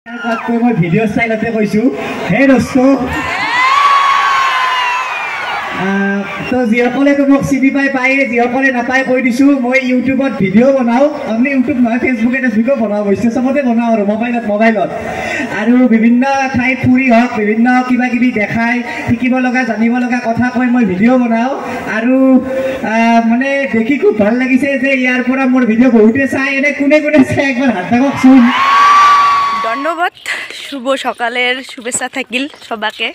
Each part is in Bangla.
মই ভিডিঅ' ষ্টাইলতে কৈছোঁ হে দোস্ত তো যিসকলে মোক চিনি পায় যিসকলে নাপায় কৈ দিছোঁ মই ইউটিউবত ভিডিঅ' বনাওঁ অনলি ইউটিউব নহয় ফেচবুকো বনাওঁ অৱশ্যে চবতে বনাওঁ আৰু মোবাইলত আৰু বিভিন্ন ঠাইত ফুৰি হওক বিভিন্ন কিবা কিবি দেখাই শিকিব লগা জানিব লগা কথা কৈ মই ভিডিঅ' বনাওঁ আৰু মানে দেখি খুব ভাল লাগিছে যে ইয়াৰ পৰা মোৰ ভিডিঅ' বহুতে চাই এনে কোনে কোনে চাই একবাৰ হাত থাককচোন। ধন্যবাদ, শুভ সকালের শুভেচ্ছা থাকিল সবাকে।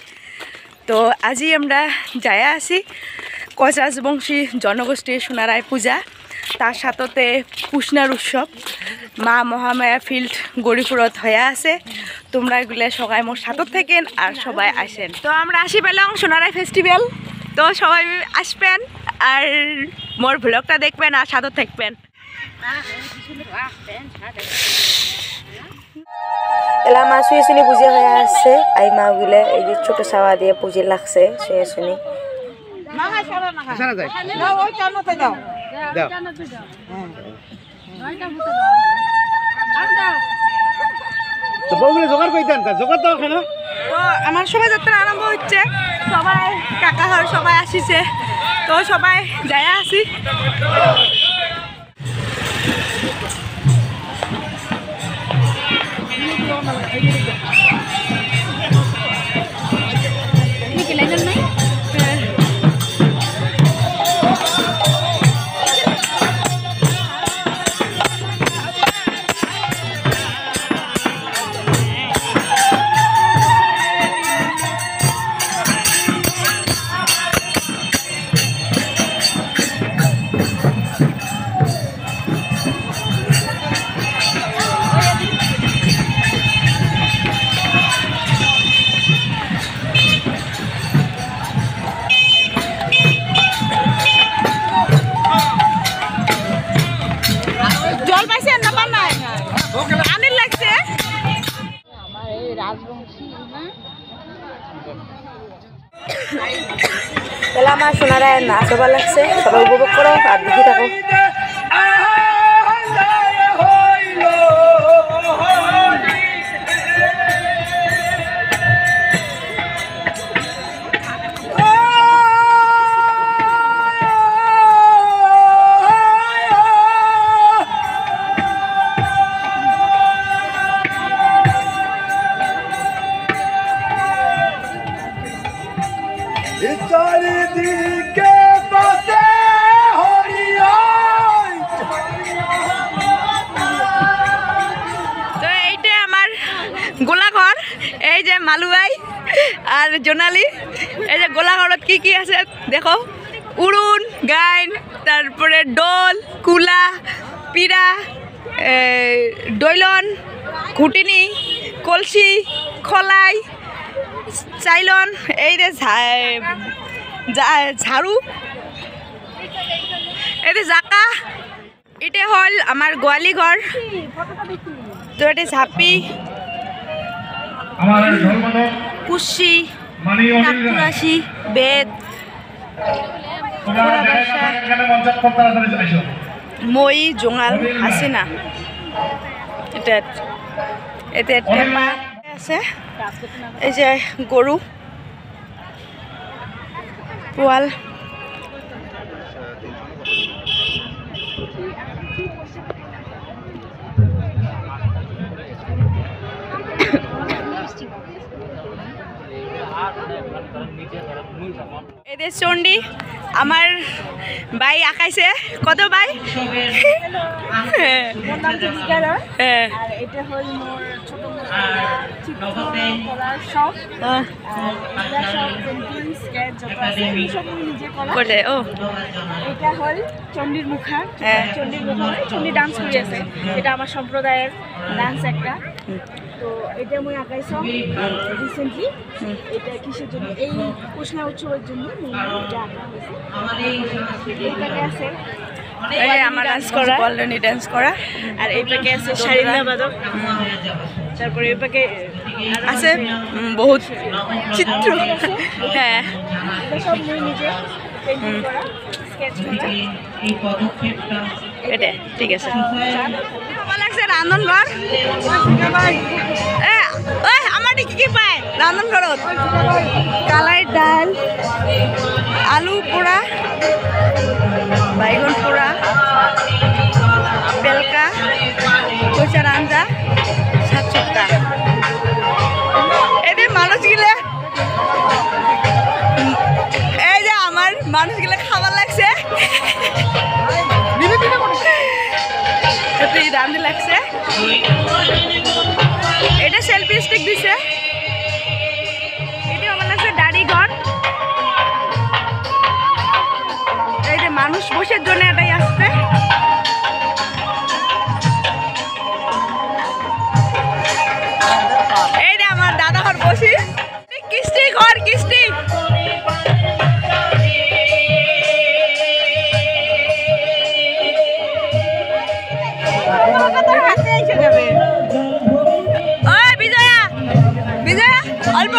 তো আজি আমরা যায়া আছি কোচ রাজবংশী জনগোষ্ঠীর সোনারায় পূজা, তার সাথে পুষ্ণার উৎসব মা মহামায়া ফিল্ড গরিপুরত হয়ে আছে। তোমরা এগুলো সবাই মোর সাথে থাকেন আর সবাই আসেন। তো আমরা আসি পেলাম সোনারায় ফেস্টিভ্যাল, তো সবাই আসবেন আর মোর ভ্লগটা দেখবেন আর সাথে থাকবেন। এলা মা শুয়ে শুনি পুজো হয়ে আসছে, আই মা গুলে এই যে ছোট সাওয়া দিয়ে পুজো লাগছে শুয়ে শুনি। তো আমার শোভাযাত্রা আরম্ভ হচ্ছে, সবাই কাকা হর সবাই আসিছে, তো সবাই যাই আসি। এলা আমার সোনারায় নাচ হবার লাগছে, সবাই উপভোগ করো আর দেখি থাকো। গোলাঘর এই যে মালুয়াই আর জোনালি, এই যে গোলাঘরত কি কি আছে দেখো, উড়ুন গাইন, তারপরে ডোল, কুলা, পিড়া, দৈলন, ঘুটিনি, কলসি, খলাই, চাইলন, এই যে ঝাড়ু, এই যে জাকা, এটা হল আমার গোয়ালি ঘর। তো এটা ঝাপি, কুশি, নাকুরাশি, বেদ, মই, জোঙাল আছে না, এটা এতে টেপা আছে, এই যে গরু, পোয়াল, এদের চণ্ডী আমার ভাই আঁকাইছে। কত ভাই? করলে ও এটা হল চণ্ডীর মুখা, চণ্ডীর মুখা চণ্ডী ডান্স করে আছে, এটা আমার সম্প্রদায়ের ডান্স একটা। তো এটা মই আঁকাইছো রিসেন্টলি, এটা কিসের জন্য, এই কৃষ্ণা উৎসবের জন্য এটা আঁকা হয়েছে। এইটাকে আছে আমার ডান্স করা, কল্যাণী ডান্স করা, আর এই প্যাকে আছে শারীরিক বাদক, তারপরে এই প্যাকে আছে বহুত চিত্র। হ্যাঁ, এটা সব মই নিজে পেইন্টিং করা, স্কেচ করা। এটা ঠিক আছে। ভালো লাগছে রান্ধন ঘর, রান্ধন ঘরত কালাই ডাল আলু পোড়া বাইগন পোড়া পেলকা কইচার আঞ্জা সাত চক্কা এদের মানুষ গিলে এই যে আমার মানুষ গিলে খাবার লাগছে রান্ধে লাগছে এটা সেলফি স্টিক দিছে এটা আমার লাগছে দাড়ি ঘর এই যে মানুষ বসের জন্য এটাই আসছে এই যে আমার দাদা ঘর বসি কিস্তি ঘর কিস্তি অল্প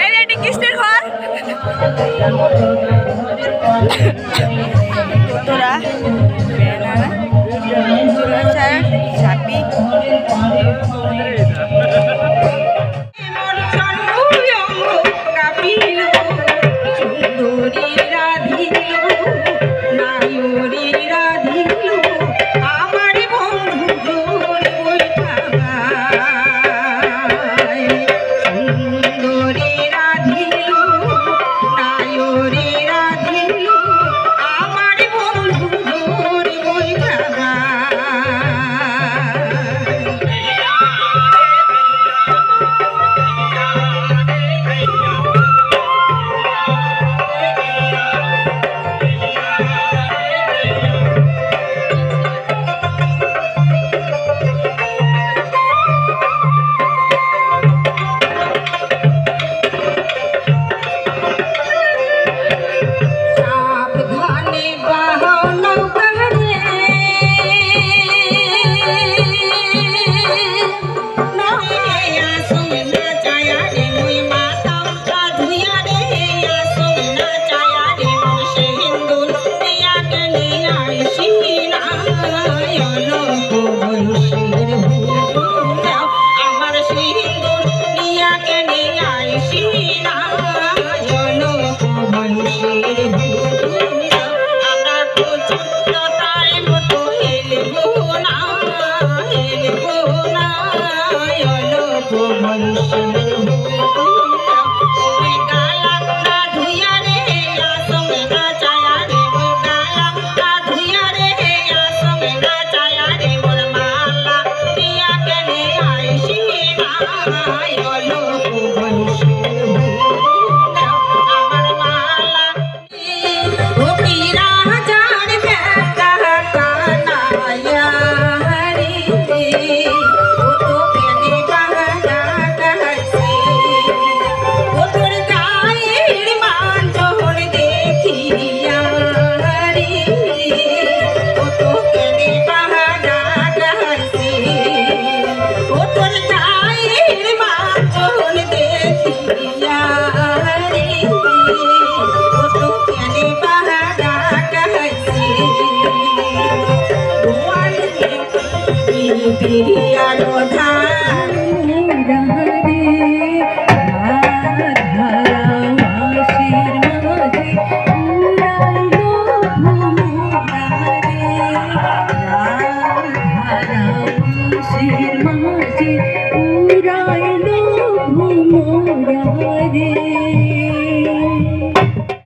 এই যে কিস্তির ঘর তোরা ছাপি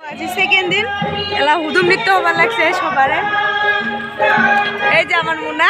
আজি সেকেন্ড দিন এলা হুদুম নৃত্য হবার লাগছে সবারে এই যে আমার মুনা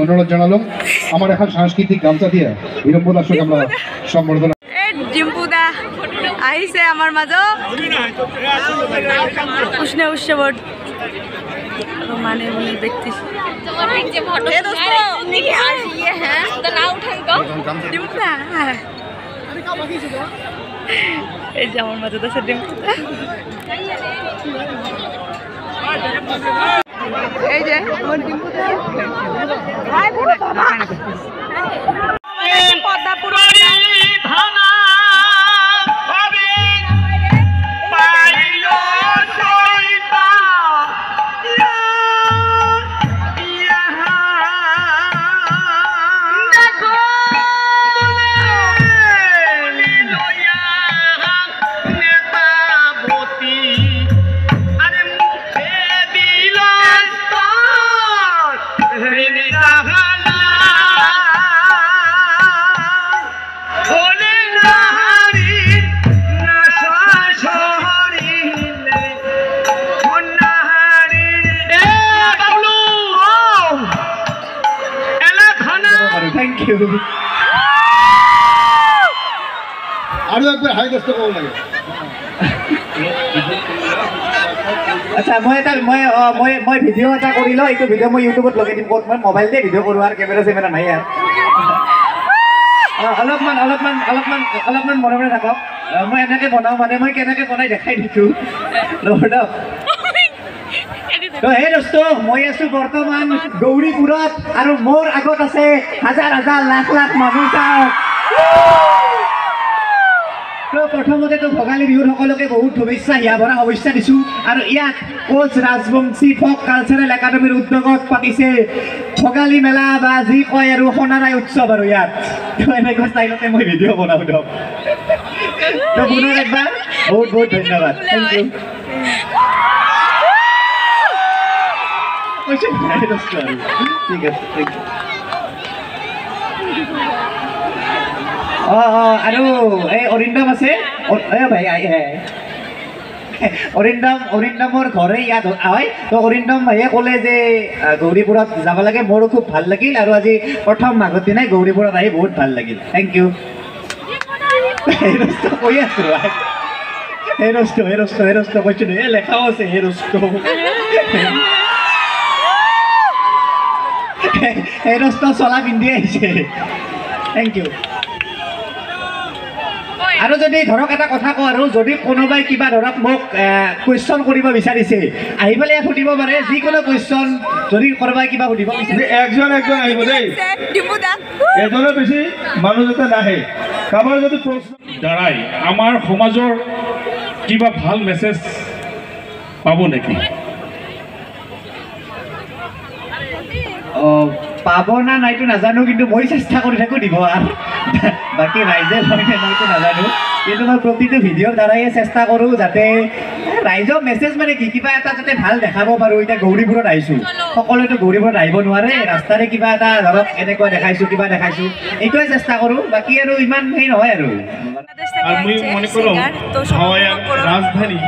অনুরোধ জানালাম আমার এখন সাংস্কৃতিক গামছা দিয়ে বিরম্ব দাসকে আমরা সম্বর্ধনা। ডিম্পুদা আহিছে আমার মাঝে উষ্ণ উৎসৱত মানে বলে ব্যক্তি এই যে আমার মাঝে আছে ডিম্পুদা এই যে আমার ডিম্পুদা পদ্মাপুর আৰু একবাৰ হাই দস্ত ক'ব লাগে। আচ্ছা মই ভিডিঅ' এটা কৰি লওঁ এইটো ভিডিঅ' মই ইউটিউবত লগাই দিম ক'ত মই মোবাইলতে ভিডিঅ' কৰোঁ আৰু কেমেৰা চেমেৰা নাই আৰু অলপমান মনে মনে থাকক মই এনেকৈ বনাওঁ মানে মই কেনেকৈ বনাই দেখাই দিছোঁ তো হে দোস্ত মই আছো বৰ্তমান গৌৰীপুৰত আৰু মোৰ আগত আছে হাজাৰ হাজাৰ লাখ লাখ মানুহ চাওক তো প্ৰথমতেতো ভোগালী বিহুৰ সকলোকে বহুত শুভেচ্ছা হিয়া ভৰা শুভেচ্ছা দিছোঁ আৰু ইয়াত কোচ ৰাজবংশী ফক কালচাৰেল একাডেমীৰ উদ্যোগত পাতিছে ভোগালী মেলা বা যি কয় আৰু সোণাৰাই উৎসৱ আৰু ইয়াত তো এনেকুৱা ষ্টাইলতে মই ভিডিঅ' বনাওঁ দিয়ক তো পুনৰ একবাৰ বহুত বহুত ধন্যবাদ থেংক ইউ ঠিক আছে থেংক ইউ আৰু এই অৰিন্দম আছে ভাই অৰিন্দমৰ ঘৰে ইয়াত হয় তো অৰিন্দম ভাইয়ে ক'লে যে গৌৰীপুৰত যাব লাগে মোৰো খুব ভাল লাগিল আৰু আজি প্ৰথম মাঘৰ দিনাই গৌৰীপুৰত আহি বহুত ভাল লাগিল থেংক ইউ কৈ আছো হেৰষ্ট কৈছো এই লেখাও আছে হেৰষ্ট চলা পিন্ধি আহিছে থেংক ইউ আৰু যদি ধৰক এটা কথা কওঁ আৰু যদি কোনোবাই কিবা ধৰক মোক কুৱেশ্যন কৰিব বিচাৰিছে আহি পেলাই সুধিব পাৰে যিকোনো কুৱেশ্যন যদি কোনোবাই কিবা সুধিব বিচাৰে একজন আহিব দেই এজনৰ বেছি মানুহ যাতে নাহে কাৰোবাৰ যদি প্ৰশ্ন দ্বাৰাই আমাৰ সমাজৰ কিবা ভাল মেছেজ পাব নেকি পাব না নাইতো নাজানো কিন্তু মই চেষ্টা কৰি থাকোঁ দিব আৰু বাকী ৰাইজে হয়নে নাইতো নাজানো কিন্তু মই প্ৰতিটো ভিডিঅ'ৰ দ্বাৰাই চেষ্টা কৰোঁ যাতে ৰাইজক মেছেজ মানে কি কিবা এটা যাতে ভাল দেখাব পাৰোঁ এতিয়া গৌৰীপুৰত আহিছোঁ সকলোৱেতো গৌৰীপুৰত আহিব নোৱাৰে ৰাস্তাৰে কিবা এটা ধৰক এনেকুৱা দেখাইছোঁ কিবা দেখাইছোঁ এইটোৱে চেষ্টা কৰোঁ বাকী আৰু ইমান হেৰি নহয় আৰু আমি মনে করো রাজধানী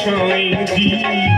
Shine